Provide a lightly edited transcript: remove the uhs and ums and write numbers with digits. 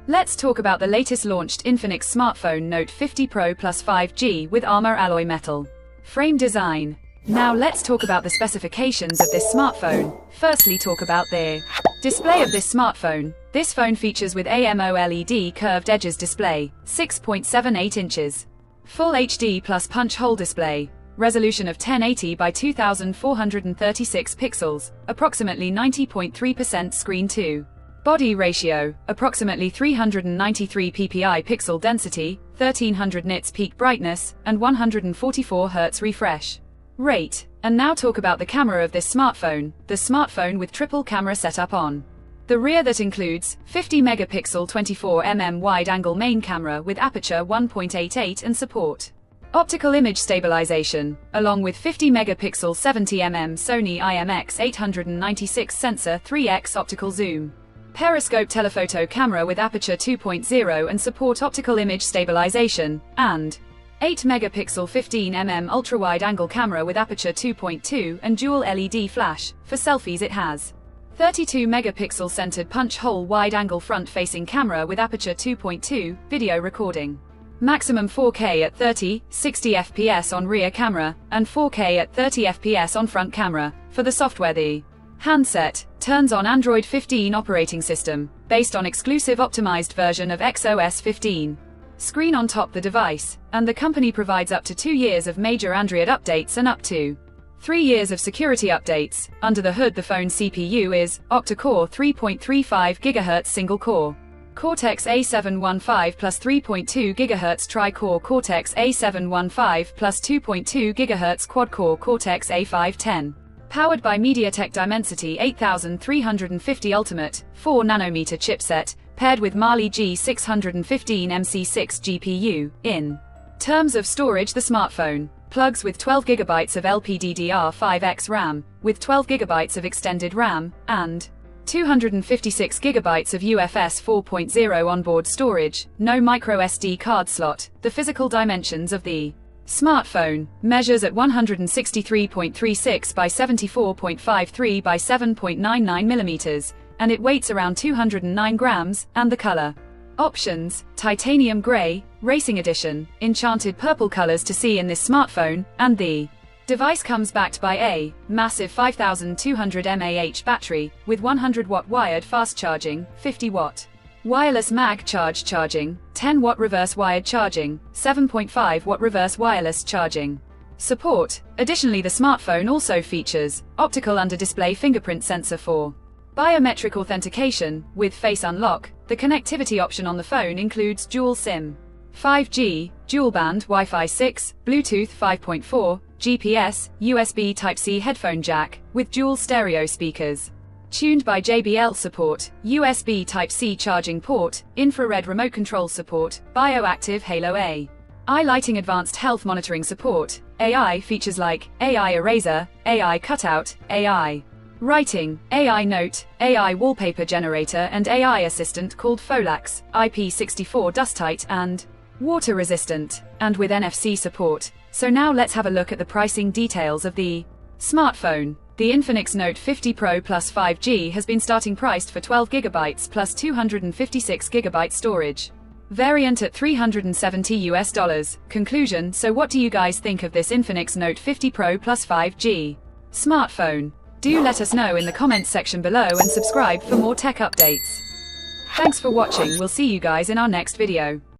Let's talk about the latest launched Infinix smartphone Note 50 Pro Plus 5G with armor alloy metal. Frame design. Now let's talk about the specifications of this smartphone. Firstly, talk about the display of this smartphone. This phone features with AMOLED curved edges display, 6.78 inches. Full HD plus punch hole display. Resolution of 1080 by 2436 pixels, approximately 90.3% screen to body ratio, approximately 393 ppi pixel density, 1300 nits peak brightness, and 144 Hz refresh rate. And now talk about the camera of this smartphone. The smartphone with triple camera setup on the rear that includes 50 megapixel 24mm wide-angle main camera with aperture 1.88 and support optical image stabilization, along with 50 megapixel 70mm Sony IMX896 sensor 3x optical zoom, periscope telephoto camera with aperture 2.0 and support optical image stabilization, and 8 megapixel 15mm ultra-wide-angle camera with aperture 2.2 and dual LED flash. For selfies it has 32 megapixel centered punch hole wide-angle front-facing camera with aperture 2.2, video recording. Maximum 4K at 30, 60 fps on rear camera, and 4K at 30 fps on front camera. For the software, the handset turns on Android 15 operating system, based on exclusive optimized version of XOS 15. Screen on top the device, and the company provides up to 2 years of major Android updates and up to 3 years of security updates. Under the hood, the phone CPU is octa-core 3.35 GHz single-core Cortex A715 plus 3.2 GHz tri-core Cortex A715 plus 2.2 GHz quad-core Cortex A510. Powered by MediaTek Dimensity 8350 Ultimate, 4nm chipset, paired with Mali G615 MC6 GPU. In terms of storage, the smartphone plugs with 12GB of LPDDR5X RAM, with 12GB of extended RAM, and 256GB of UFS 4.0 onboard storage, no microSD card slot. The physical dimensions of the smartphone measures at 163.36 by 74.53 by 7.99 millimeters, and it weighs around 209 grams, and the color options: titanium gray, racing edition, enchanted purple colors to see in this smartphone, and the device comes backed by a massive 5200 mAh battery, with 100-watt wired fast charging, 50-watt wireless mag charging, 10-watt reverse wired charging, 7.5-watt reverse wireless charging support. Additionally, the smartphone also features optical under-display fingerprint sensor for biometric authentication, with face unlock. The connectivity option on the phone includes dual SIM, 5G, dual-band Wi-Fi 6, Bluetooth 5.4, GPS, USB Type-C headphone jack, with dual stereo speakers. Tuned by JBL support, USB Type-C charging port, infrared remote control support, bioactive Halo AI lighting, advanced health monitoring support, AI features like AI eraser, AI cutout, AI writing, AI note, AI wallpaper generator, and AI assistant called Folax, IP64 dust tight and water resistant, and with NFC support. So now let's have a look at the pricing details of the smartphone. The Infinix Note 50 Pro Plus 5G has been starting priced for 12GB plus 256GB storage. Variant at $370. Conclusion: so what do you guys think of this Infinix Note 50 Pro Plus 5G smartphone? Do let us know in the comments section below and subscribe for more tech updates. Thanks for watching. We'll see you guys in our next video.